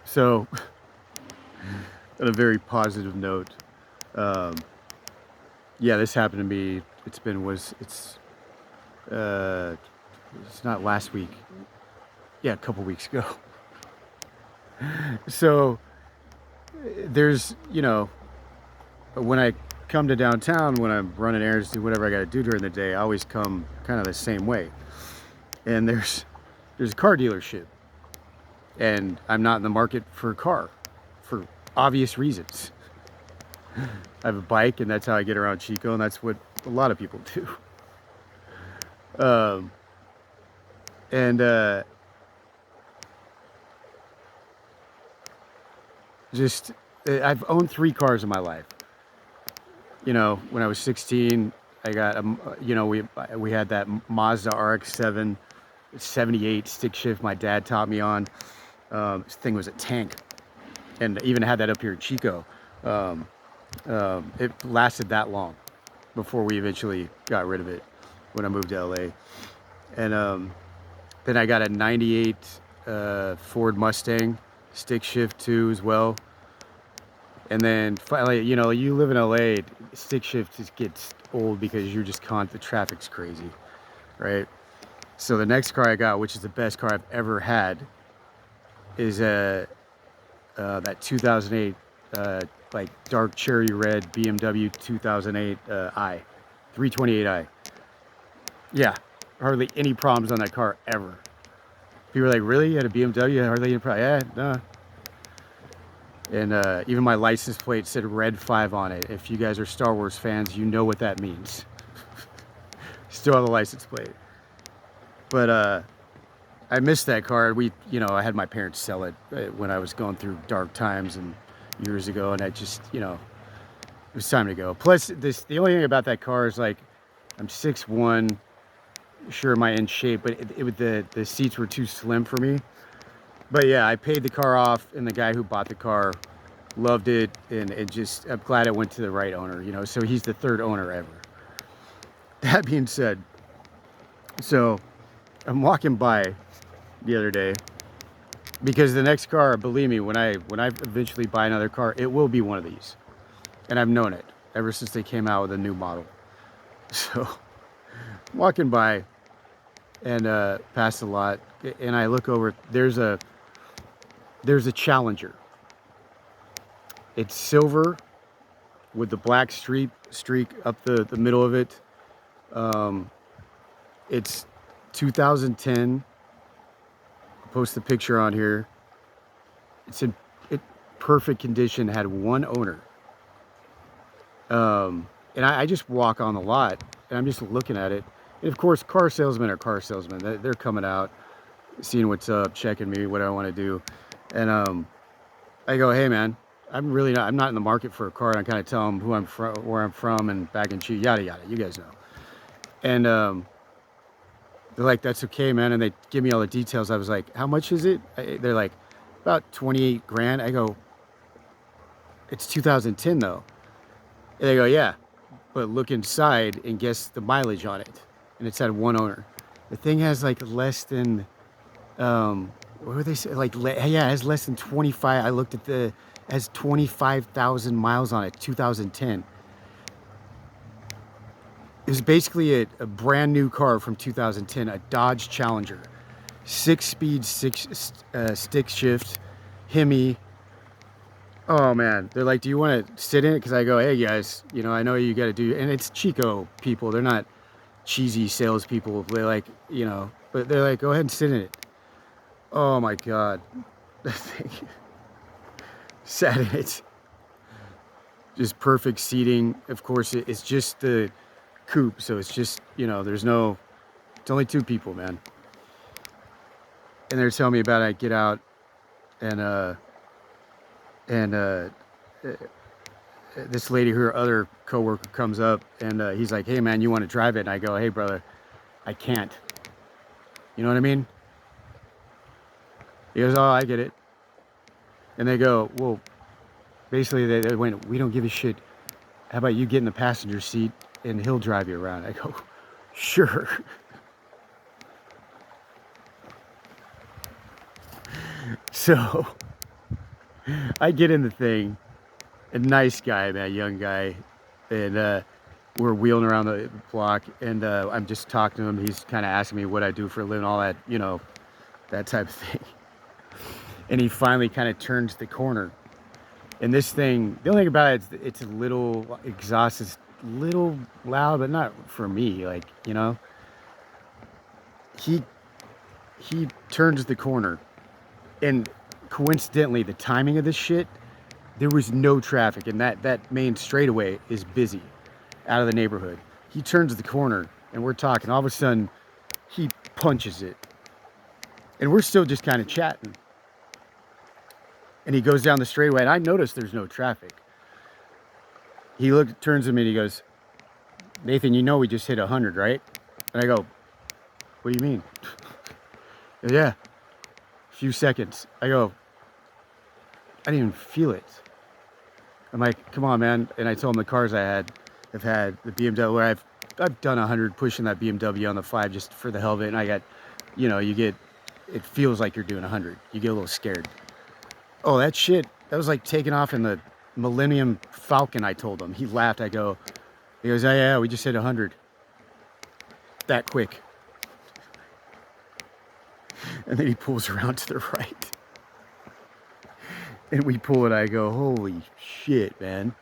So, on a very positive note, um, yeah, this happened to me. Uh, it's not last week. Yeah, a couple weeks ago. So there's, when I come to downtown, when I'm running errands, do whatever I got to do during the day, I always come kind of the same way. And there's a car dealership, and I'm not in the market for a car, for obvious reasons. I have a bike, and that's how I get around Chico, and that's what a lot of people do. Um, and just I've owned 3 cars in my life. When I was 16, I got we had that Mazda RX-7 78 stick shift my dad taught me on. This thing was a tank, and even had that up here in Chico. Um, it lasted that long before we eventually got rid of it when I moved to LA. And then I got a 98 Ford Mustang stick shift too as well. And then finally, you live in LA, stick shift just gets old because you're just the traffic's crazy, right? So the next car I got, which is the best car I've ever had, is that 2008 like dark cherry red BMW 2008 i 328i. Yeah, hardly any problems on that car ever. People are like, really? You had a BMW? Hardly any problem? Yeah, no. And even my license plate said Red 5 on it. If you guys are Star Wars fans, you know what that means. Still on the license plate. But I missed that car. I had my parents sell it when I was going through dark times and years ago, and I just, it was time to go. Plus, the only thing about that car is like, I'm 6'1", sure, am I in shape, but the seats were too slim for me. But yeah, I paid the car off, and the guy who bought the car loved it, and I'm glad it went to the right owner, so he's the 3rd owner ever. That being said, so I'm walking by the other day, because the next car, believe me, when I eventually buy another car, it will be one of these. And I've known it ever since they came out with a new model. So I'm walking by and past a lot, and I look over, there's a Challenger. It's silver with the black streak up the middle of it. It's 2010. I'll post the picture on here. It's in perfect condition, had 1 owner. And I just walk on the lot, and I'm just looking at it. And of course, car salesmen are car salesmen. They're coming out, seeing what's up, checking me, what I want to do. And I go, hey man, I'm not in the market for a car. And I kind of tell them who I'm from, where I'm from, and back in Chico, yada yada. You guys know. And they're like, that's okay, man. And they give me all the details. I was like, how much is it? They're like, about 28 grand. I go, it's 2010 though. And they go, yeah, but look inside and guess the mileage on it. And it's had 1 owner. The thing has like less than, what would they say? Like, yeah, it has less than 25. I looked at it has 25,000 miles on it, 2010. It was basically a brand new car from 2010, a Dodge Challenger. 6-speed, stick shift, Hemi. Oh man, they're like, do you want to sit in it? Because I go, hey guys, I know you got to do, and it's Chico people. They're not cheesy salespeople. They're like, but they're like, go ahead and sit in it. Oh my God, that thing sat in it. Just perfect seating. Of course, it's just the coupe, so it's just it's only 2 people, man. And they're telling me about it. I get out, and this lady, her other coworker, comes up, and he's like, hey man, you want to drive it? And I go, hey brother, I can't. You know what I mean? He goes, oh, I get it. And they go, well, basically they went, we don't give a shit. How about you get in the passenger seat and he'll drive you around? I go, sure. So I get in the thing, a nice guy, man, young guy, and we're wheeling around the block, and I'm just talking to him. He's kind of asking me what I do for a living, all that, you know, that type of thing. And he finally kind of turns the corner. And this thing, the only thing about it, it's a little, exhaust is a little loud, but not for me. Like, you know, he turns the corner, and coincidentally, the timing of this shit, there was no traffic, and that main straightaway is busy out of the neighborhood. He turns the corner, and we're talking. All of a sudden, he punches it, and we're still just kind of chatting. And he goes down the straightaway, and I notice there's no traffic. He turns to me, and he goes, "Nathan, you know we just hit 100, right?" And I go, "What do you mean?" "Yeah, a few seconds." I go, "I didn't even feel it." I'm like, "Come on, man." And I told him the cars have had the BMW, where I've done 100 pushing that BMW on the 5 just for the hell of it. And I got, you know, it feels like you're doing 100. You get a little scared. "Oh, that shit, that was like taking off in the Millennium Falcon," I told him. He laughed. He goes, "Oh, yeah, we just hit 100. That quick." And then he pulls around to the right. And we pull it. I go, "Holy shit, man."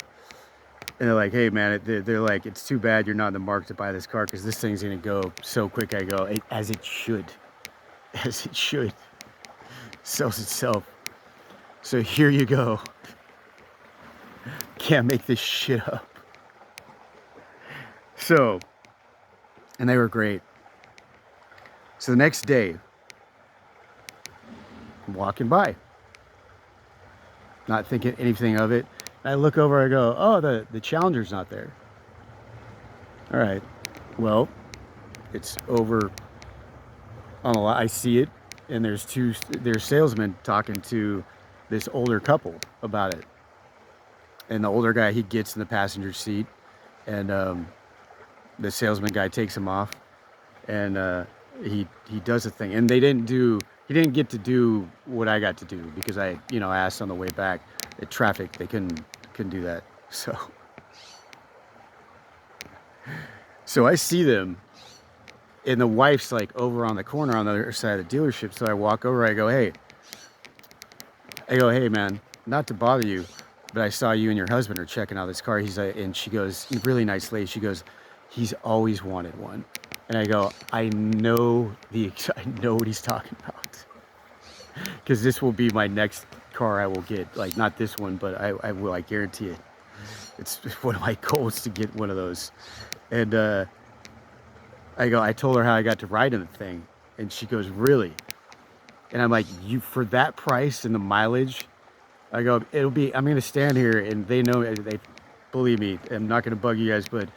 And they're like, "Hey, man," they're like, "It's too bad you're not in the market to buy this car because this thing's going to go so quick." I go, As it should. As it should. Sells itself. So here you go. Can't make this shit up. So, and they were great. So the next day, I'm walking by, not thinking anything of it. And I look over, I go, "Oh, the Challenger's not there." All right. Well, it's over on the lot. I see it, and there's salesmen talking to this older couple about it. And the older guy, he gets in the passenger seat, and the salesman guy takes him off, and he does a thing. And he didn't get to do what I got to do because I, you know, asked on the way back. At traffic, they couldn't do that. So I see them, and the wife's like over on the corner on the other side of the dealership. So I walk over, I go, "Hey, man, not to bother you, but I saw you and your husband are checking out this car." He's like, and she goes, really nice lady. She goes, "He's always wanted one." And I go, I know what he's talking about. Because this will be my next car I will get. Like, not this one, but I will, I guarantee it. It's one of my goals to get one of those. And I told her how I got to ride in the thing. And she goes, "Really?" And I'm like, "You, for that price and the mileage?" I go, I'm going to stand here, and they know, they believe me, I'm not going to bug you guys, but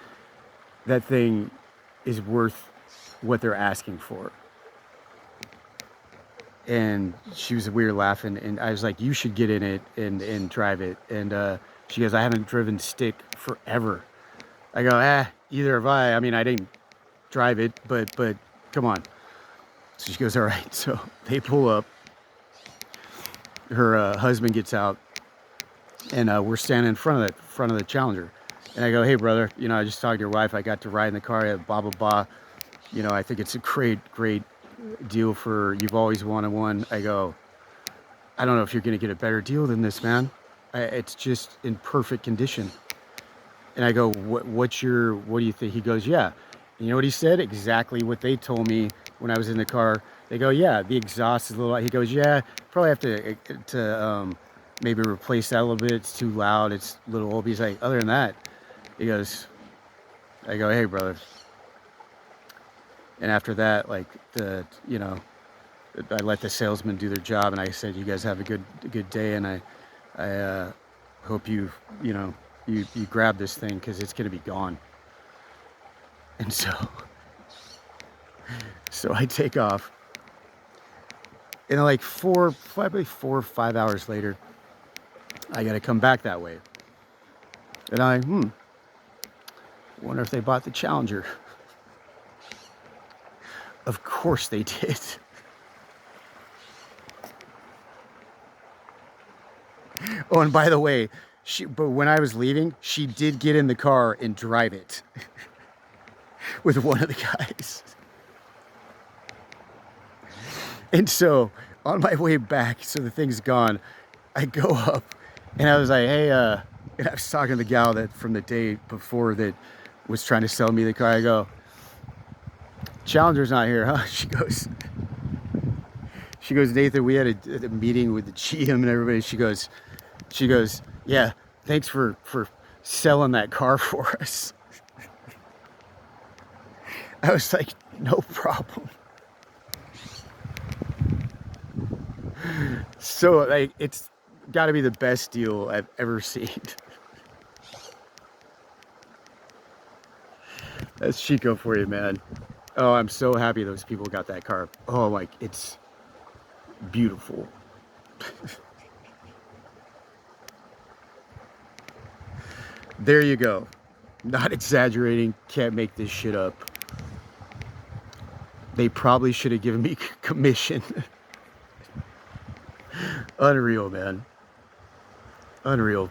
that thing is worth what they're asking for. And we were laughing, and I was like, "You should get in it and drive it." And she goes, "I haven't driven stick forever." I go, either have I. I mean, I didn't drive it, but come on. So she goes, "All right." So they pull up. Her husband gets out, and we're standing in front of the Challenger. And I go, "Hey, brother, you know, I just talked to your wife. I got to ride in the car, blah, blah, blah. You know, I think it's a great deal for, you've always wanted one." I go, "I don't know if you're going to get a better deal than this, man. It's just in perfect condition." And I go, what do you think?" He goes, "Yeah." You know what he said? Exactly what they told me when I was in the car. They go, "Yeah, the exhaust is a little," he goes, "Yeah, probably have to maybe replace that a little bit. It's too loud. It's a little old." He's like, "Other than that," he goes, I go, "Hey, brother." And after that, like, you know, I let the salesman do their job, and I said, "You guys have a good day, and I hope you know, you grab this thing because it's gonna be gone." And so I take off, and like probably 4 or 5 hours later, I got to come back that way, and I wonder if they bought the Challenger. Of course they did. Oh, and by the way, but when I was leaving, she did get in the car and drive it with one of the guys. And so on my way back, so the thing's gone, I go up and I was like, hey, and I was talking to the gal that from the day before that was trying to sell me the car. I go, Challenger's not here, huh? She goes, Nathan, we had a meeting with the GM and everybody. She goes, yeah, thanks for selling that car for us. I was like, no problem. So like, it's got to be the best deal I've ever seen. That's Chico for you, man. Oh, I'm so happy those people got that car. Oh, like, it's beautiful. There you go. Not exaggerating. Can't make this shit up. They probably should have given me commission. Unreal, man. Unreal.